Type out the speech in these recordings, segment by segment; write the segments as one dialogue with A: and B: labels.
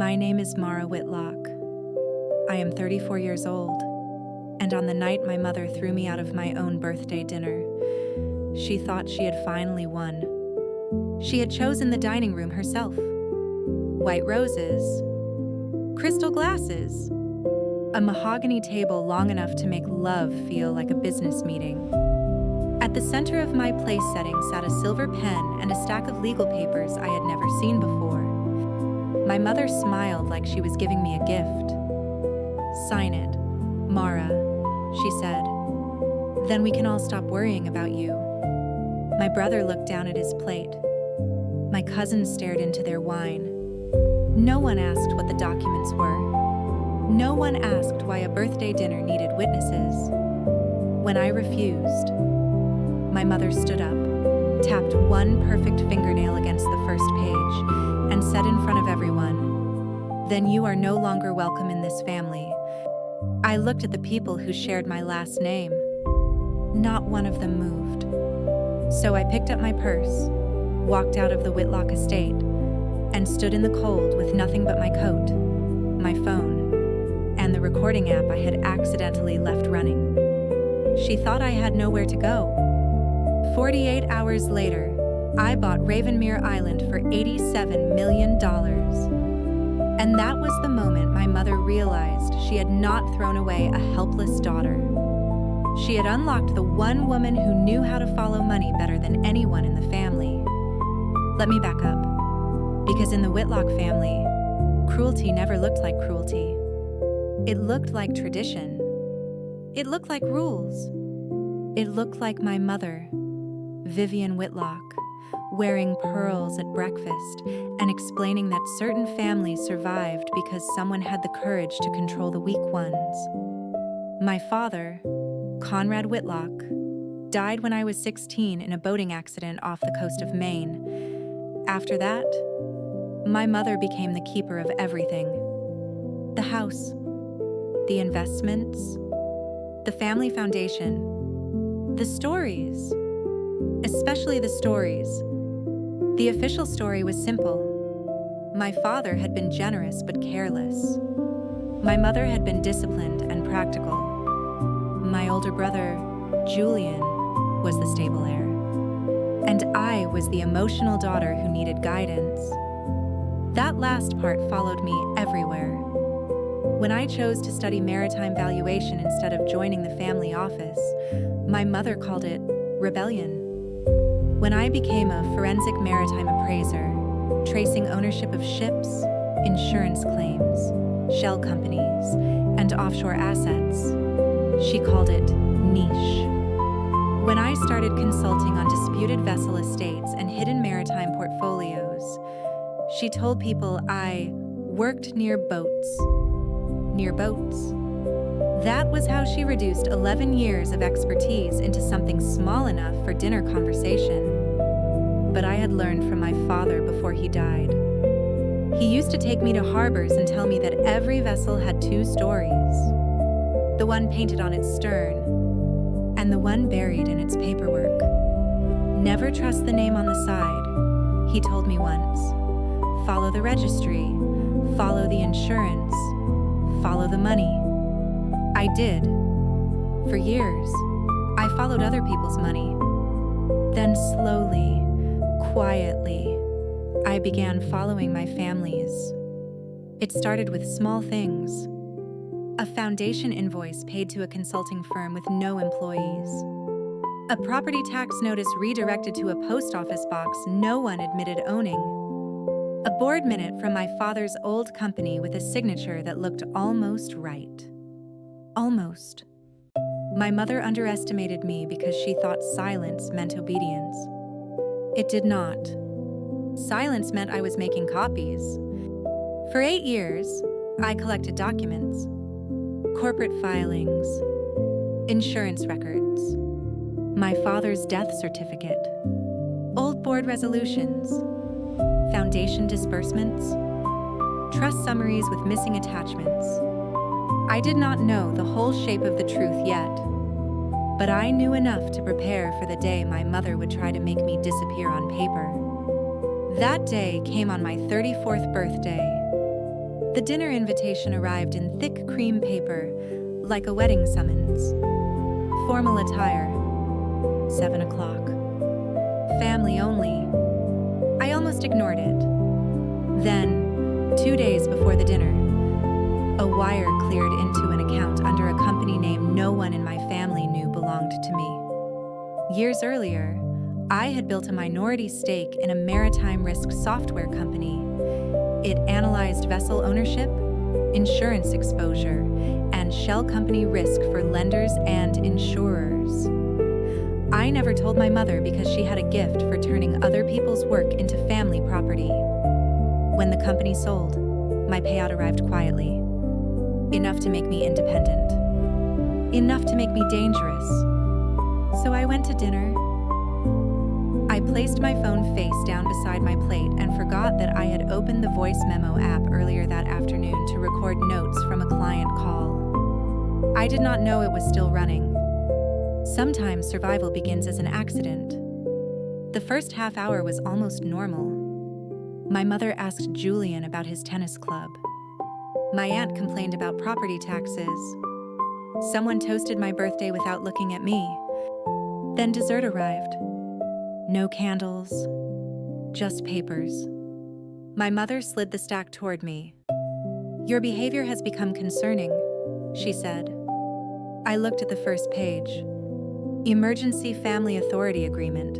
A: My name is Mara Whitlock. I am 34 years old, and on the night my mother threw me out of my own birthday dinner, she thought she had finally won. She had chosen the dining room herself. White roses, crystal glasses, a mahogany table long enough to make love feel like a business meeting. At the center of my place setting sat a silver pen and a stack of legal papers I had never seen before. My mother smiled like she was giving me a gift. "Sign it, Mara," she said. "Then we can all stop worrying about you." My brother looked down at his plate. My cousins stared into their wine. No one asked what the documents were. No one asked why a birthday dinner needed witnesses. When I refused, my mother stood up, tapped one perfect fingernail against the first page, and said in front of everyone, "Then you are no longer welcome in this family." I looked at the people who shared my last name. Not one of them moved. So I picked up my purse, walked out of the Whitlock estate, and stood in the cold with nothing but my coat, my phone, and the recording app I had accidentally left running. She thought I had nowhere to go. 48 hours later, I bought Ravenmere Island for $87 million. And that was the moment my mother realized she had not thrown away a helpless daughter. She had unlocked the one woman who knew how to follow money better than anyone in the family. Let me back up, because in the Whitlock family, cruelty never looked like cruelty. It looked like tradition. It looked like rules. It looked like my mother, Vivian Whitlock, wearing pearls at breakfast and explaining that certain families survived because someone had the courage to control the weak ones. My father, Conrad Whitlock, died when I was 16 in a boating accident off the coast of Maine. After that, my mother became the keeper of everything. The house, the investments, the family foundation, the stories, especially the stories. The official story was simple. My father had been generous but careless. My mother had been disciplined and practical. My older brother, Julian, was the stable heir. And I was the emotional daughter who needed guidance. That last part followed me everywhere. When I chose to study maritime valuation instead of joining the family office, my mother called it rebellion. When I became a forensic maritime appraiser, tracing ownership of ships, insurance claims, shell companies, and offshore assets, she called it niche. When I started consulting on disputed vessel estates and hidden maritime portfolios, she told people I worked near boats. Near boats. That was how she reduced 11 years of expertise into something small enough for dinner conversation. But I had learned from my father before he died. He used to take me to harbors and tell me that every vessel had two stories. The one painted on its stern, and the one buried in its paperwork. Never trust the name on the side, he told me once. Follow the registry, follow the insurance, follow the money. I did. For years, I followed other people's money. Then slowly, quietly, I began following my family's. It started with small things. A foundation invoice paid to a consulting firm with no employees. A property tax notice redirected to a post office box no one admitted owning. A board minute from my father's old company with a signature that looked almost right. Almost. My mother underestimated me because she thought silence meant obedience. It did not. Silence meant I was making copies. For 8 years, I collected documents, corporate filings, insurance records, my father's death certificate, old board resolutions, foundation disbursements, trust summaries with missing attachments. I did not know the whole shape of the truth yet, but I knew enough to prepare for the day my mother would try to make me disappear on paper. That day came on my 34th birthday. The dinner invitation arrived in thick cream paper, like a wedding summons. Formal attire, 7 o'clock. Family only. I almost ignored it. Then, 2 days before the dinner, a wire cleared into an account under a company name no one in my family knew belonged to me. Years earlier, I had built a minority stake in a maritime risk software company. It analyzed vessel ownership, insurance exposure, and shell company risk for lenders and insurers. I never told my mother because she had a gift for turning other people's work into family property. When the company sold, my payout arrived quietly. Enough to make me independent. Enough to make me dangerous. So I went to dinner. I placed my phone face down beside my plate and forgot that I had opened the voice memo app earlier that afternoon to record notes from a client call. I did not know it was still running. Sometimes survival begins as an accident. The first half hour was almost normal. My mother asked Julian about his tennis club. My aunt complained about property taxes. Someone toasted my birthday without looking at me. Then dessert arrived. No candles, just papers. My mother slid the stack toward me. "Your behavior has become concerning," she said. I looked at the first page. Emergency Family Authority Agreement.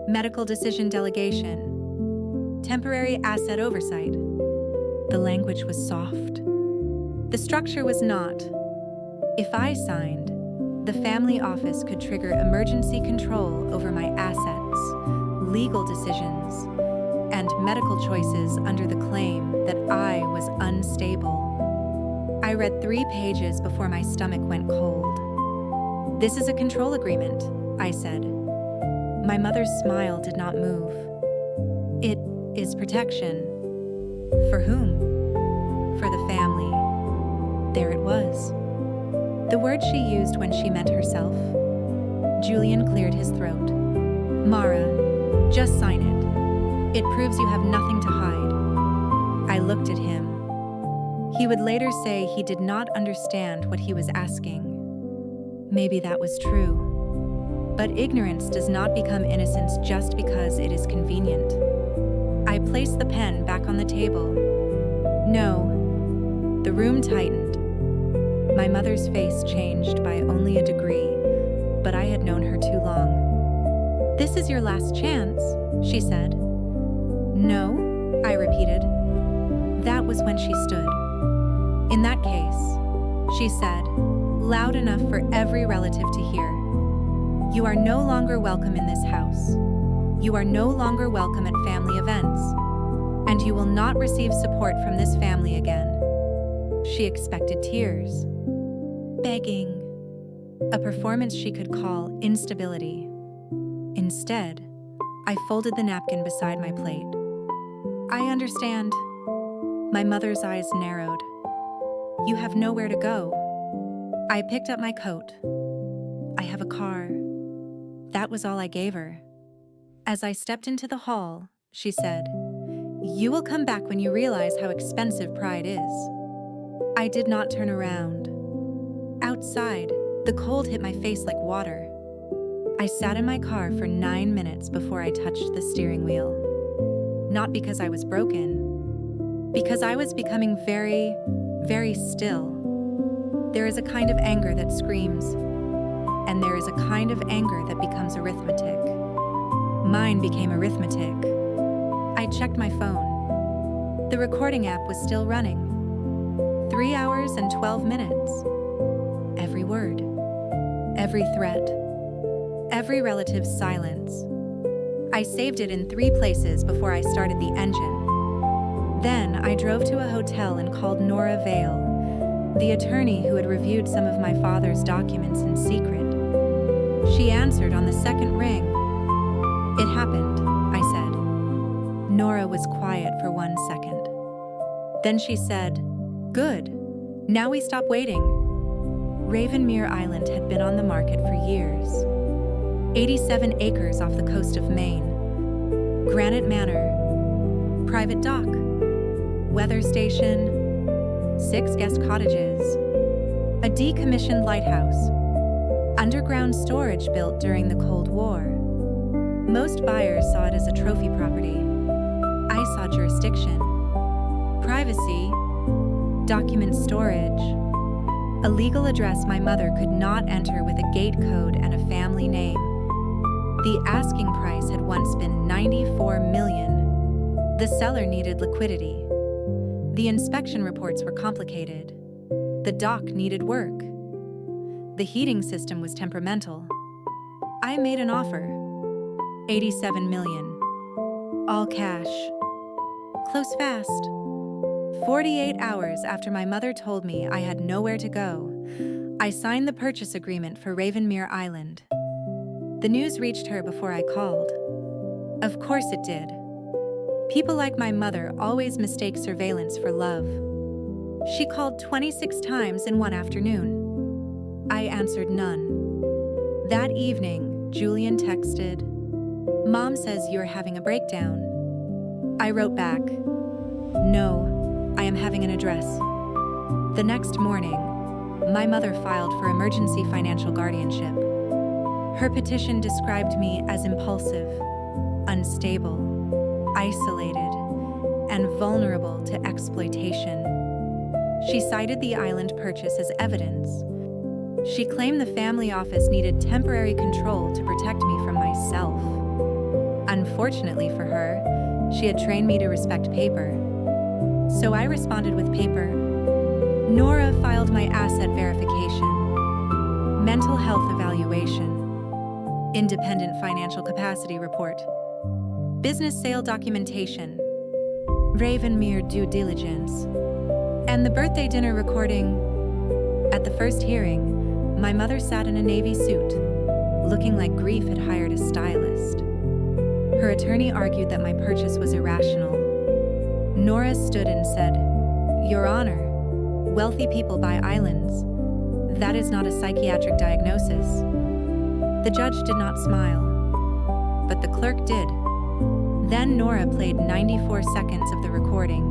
A: Medical Decision Delegation. Temporary Asset Oversight. The language was soft. The structure was not. If I signed, the family office could trigger emergency control over my assets, legal decisions, and medical choices under the claim that I was unstable. I read 3 pages before my stomach went cold. "This is a control agreement," I said. My mother's smile did not move. "It is protection." For whom? For the family. There it was. The word she used when she meant herself. Julian cleared his throat. "Mara, just sign it. It proves you have nothing to hide." I looked at him. He would later say he did not understand what he was asking. Maybe that was true. But ignorance does not become innocence just because it is convenient. I placed the pen back on the table. No. The room tightened. My mother's face changed by only a degree, but I had known her too long. "This is your last chance," she said. "No," I repeated. That was when she stood. "In that case," she said, loud enough for every relative to hear, "you are no longer welcome in this house. You are no longer welcome at family events, and you will not receive support from this family again." She expected tears. Begging. A performance she could call instability. Instead, I folded the napkin beside my plate. "I understand." My mother's eyes narrowed. "You have nowhere to go." I picked up my coat. "I have a car." That was all I gave her. As I stepped into the hall, she said, "You will come back when you realize how expensive pride is." I did not turn around. Outside, the cold hit my face like water. I sat in my car for 9 minutes before I touched the steering wheel. Not because I was broken, because I was becoming very, very still. There is a kind of anger that screams, and there is a kind of anger that becomes arithmetic. Mine became arithmetic. I checked my phone. The recording app was still running. 3 hours and 12 minutes. Every word, every threat, every relative's silence. I saved it in 3 places before I started the engine. Then I drove to a hotel and called Nora Vale, the attorney who had reviewed some of my father's documents in secret. She answered on the second ring. "It happened," I said. Nora was quiet for 1 second. Then she said, "Good. Now we stop waiting." Ravenmere Island had been on the market for years. 87 acres off the coast of Maine. Granite Manor. Private dock. Weather station. 6 guest cottages, a decommissioned lighthouse, underground storage built during the Cold War. Most buyers saw it as a trophy property. I saw jurisdiction, privacy, document storage, a legal address my mother could not enter with a gate code and a family name. The asking price had once been $94 million. The seller needed liquidity. The inspection reports were complicated. The dock needed work. The heating system was temperamental. I made an offer. $87 million. All cash. Close fast. 48 hours after my mother told me I had nowhere to go, I signed the purchase agreement for Ravenmere Island. The news reached her before I called. Of course it did. People like my mother always mistake surveillance for love. She called 26 times in one afternoon. I answered none. That evening, Julian texted, "Mom says you're having a breakdown." I wrote back, "No, I am having an address." The next morning, my mother filed for emergency financial guardianship. Her petition described me as impulsive, unstable, isolated, and vulnerable to exploitation. She cited the island purchase as evidence. She claimed the family office needed temporary control to protect me from myself. Unfortunately for her, she had trained me to respect paper. So I responded with paper. Nora filed my asset verification, mental health evaluation, independent financial capacity report, business sale documentation, Ravenmere due diligence, and the birthday dinner recording. At the first hearing, my mother sat in a navy suit, looking like grief had hired a stylist. Her attorney argued that my purchase was irrational. Nora stood and said, "Your Honor, wealthy people buy islands. That is not a psychiatric diagnosis." The judge did not smile, but the clerk did. Then Nora played 94 seconds of the recording.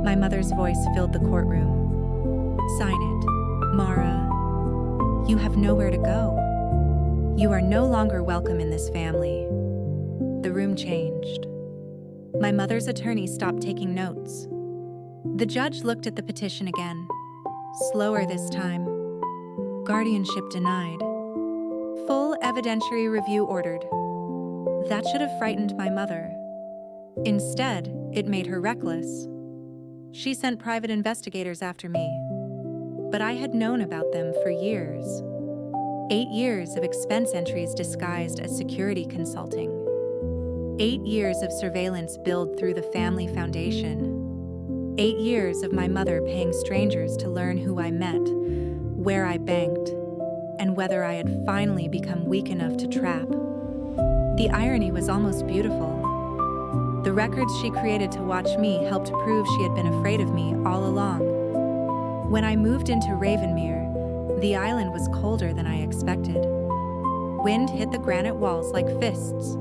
A: My mother's voice filled the courtroom. "Sign it, Mara. You have nowhere to go. You are no longer welcome in this family." The room changed. My mother's attorney stopped taking notes. The judge looked at the petition again, slower this time. Guardianship denied. Full evidentiary review ordered. That should have frightened my mother. Instead, it made her reckless. She sent private investigators after me. But I had known about them for years. 8 years of expense entries disguised as security consulting. 8 years of surveillance billed through the family foundation. 8 years of my mother paying strangers to learn who I met, where I banked, and whether I had finally become weak enough to trap. The irony was almost beautiful. The records she created to watch me helped prove she had been afraid of me all along. When I moved into Ravenmere, the island was colder than I expected. Wind hit the granite walls like fists.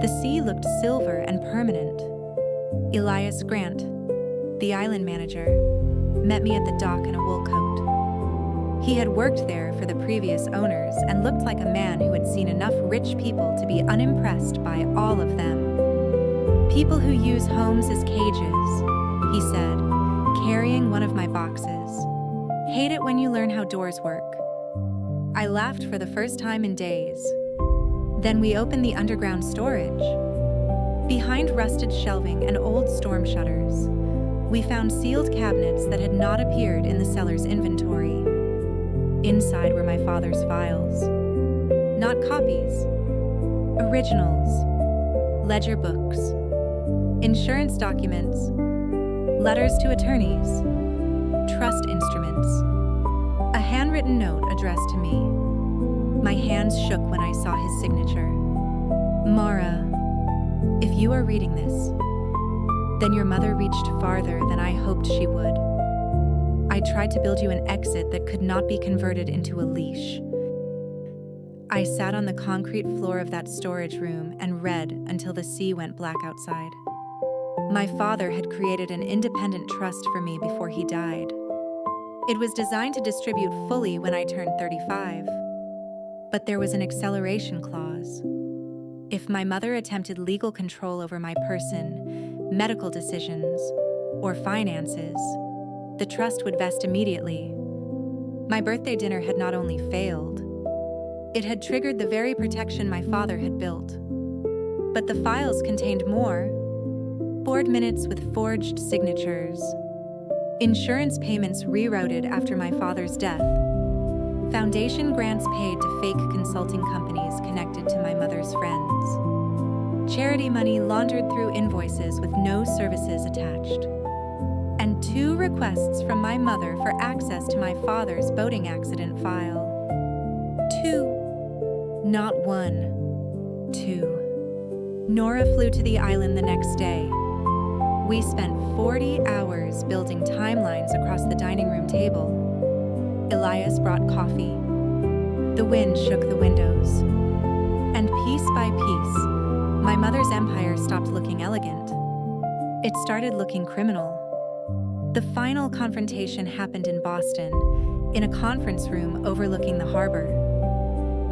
A: The sea looked silver and permanent. Elias Grant, the island manager, met me at the dock in a wool coat. He had worked there for the previous owners and looked like a man who had seen enough rich people to be unimpressed by all of them. "People who use homes as cages," he said, carrying one of my boxes. "Hate it when you learn how doors work." I laughed for the first time in days. Then we opened the underground storage. Behind rusted shelving and old storm shutters, we found sealed cabinets that had not appeared in the seller's inventory. Inside were my father's files. Not copies. Originals. Ledger books. Insurance documents. Letters to attorneys. Trust instruments. A handwritten note addressed to me. My hands shook when I saw his signature. "Mara, if you are reading this, then your mother reached farther than I hoped she would. I tried to build you an exit that could not be converted into a leash." I sat on the concrete floor of that storage room and read until the sea went black outside. My father had created an independent trust for me before he died. It was designed to distribute fully when I turned 35. But there was an acceleration clause. If my mother attempted legal control over my person, medical decisions, or finances, the trust would vest immediately. My birthday dinner had not only failed, it had triggered the very protection my father had built. But the files contained more. Board minutes with forged signatures, insurance payments rerouted after my father's death, foundation grants paid to fake consulting companies connected to my mother's friends, charity money laundered through invoices with no services attached, and 2 requests from my mother for access to my father's boating accident file. 2. Not 1. 2. Nora flew to the island the next day. We spent 40 hours building timelines across the dining room table. Elias brought coffee. The wind shook the windows. And piece by piece, my mother's empire stopped looking elegant. It started looking criminal. The final confrontation happened in Boston, in a conference room overlooking the harbor.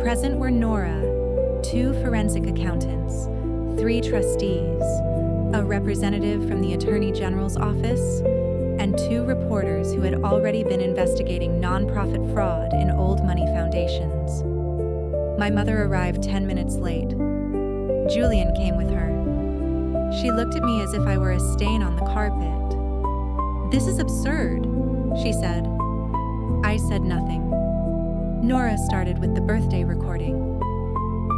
A: Present were Nora, 2 forensic accountants, 3 trustees, a representative from the Attorney General's office, and 2 reporters who had already been investigating nonprofit fraud in old money foundations. My mother arrived 10 minutes late. Julian came with her. She looked at me as if I were a stain on the carpet. "This is absurd," she said. I said nothing. Nora started with the birthday recording,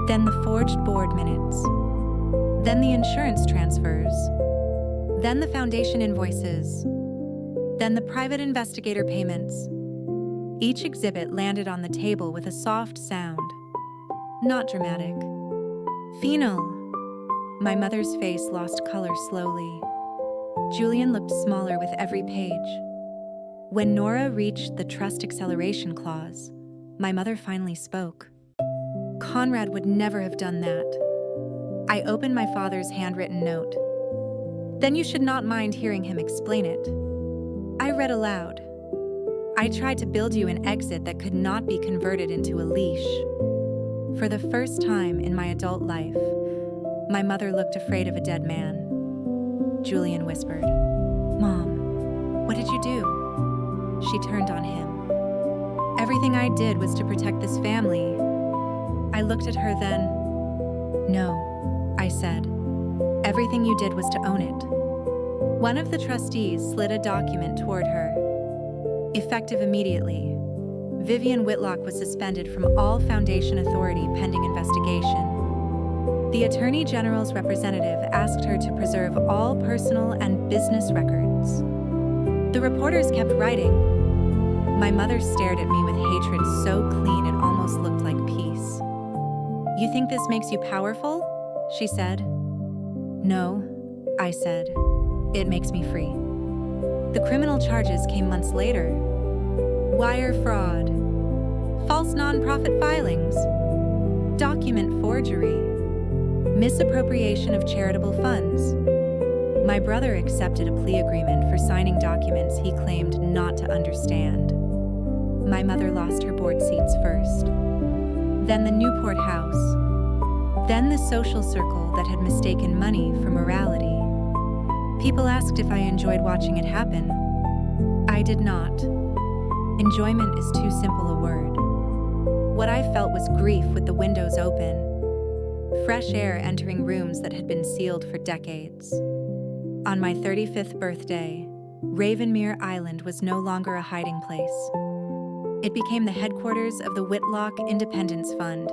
A: then the forged board minutes, then the insurance transfers, then the foundation invoices, then the private investigator payments. Each exhibit landed on the table with a soft sound. Not dramatic. Final. My mother's face lost color slowly. Julian looked smaller with every page. When Nora reached the trust acceleration clause, my mother finally spoke. Conrad would never have done that. I opened my father's handwritten note. Then you should not mind hearing him explain it. I read aloud. I tried to build you an exit that could not be converted into a leash. For the first time in my adult life, my mother looked afraid of a dead man. Julian whispered, "Mom, what did you do?" She turned on him. "Everything I did was to protect this family." I looked at her then. "No," I said. "Everything you did was to own it." One of the trustees slid a document toward her. Effective immediately, Vivian Whitlock was suspended from all foundation authority pending investigation. The Attorney General's representative asked her to preserve all personal and business records. The reporters kept writing. My mother stared at me with hatred so clean it almost looked like peace. "You think this makes you powerful?" she said. "No," I said. "It makes me free." The criminal charges came months later. Wire fraud, false nonprofit filings, document forgery, misappropriation of charitable funds. My brother accepted a plea agreement for signing documents he claimed not to understand. My mother lost her board seats first, then the Newport house, then the social circle that had mistaken money for morality. People asked if I enjoyed watching it happen. I did not. Enjoyment is too simple a word. What I felt was grief with the windows open, fresh air entering rooms that had been sealed for decades. On my 35th birthday, Ravenmere Island was no longer a hiding place. It became the headquarters of the Whitlock Independence Fund.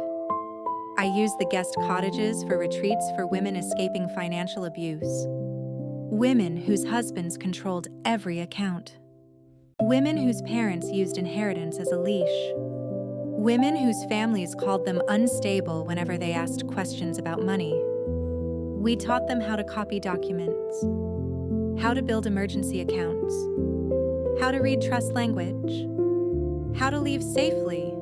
A: I used the guest cottages for retreats for women escaping financial abuse. Women whose husbands controlled every account. Women whose parents used inheritance as a leash. Women whose families called them unstable whenever they asked questions about money. We taught them how to copy documents, how to build emergency accounts, how to read trust language, how to leave safely,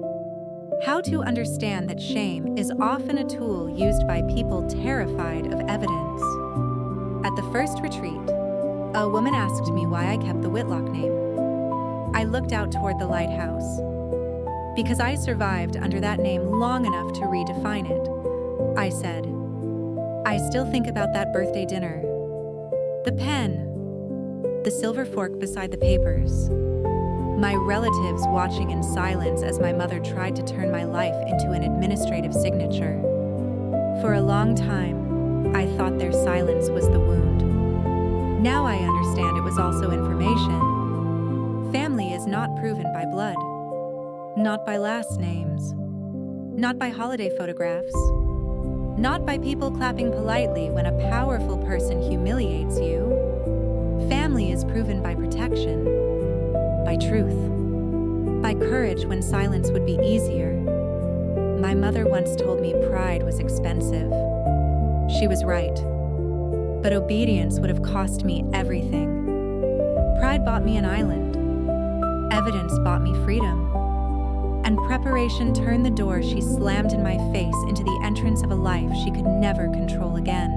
A: how to understand that shame is often a tool used by people terrified of evidence. At At the first retreat, a woman asked me why I kept the Whitlock name. I looked out toward the lighthouse. Because I survived under that name long enough to redefine it, I said, I still think about that birthday dinner. The pen, the silver fork beside the papers, my relatives watching in silence as my mother tried to turn my life into an administrative signature. For a long time, I thought their silence was the wound. Now I understand it was also information. Family is not proven by blood, not by last names, not by holiday photographs, not by people clapping politely when a powerful person humiliates you. Family is proven by protection, by truth, by courage when silence would be easier. My mother once told me pride was expensive. She was right. But obedience would have cost me everything. Pride bought me an island. Evidence bought me freedom. And preparation turned the door she slammed in my face into the entrance of a life she could never control again.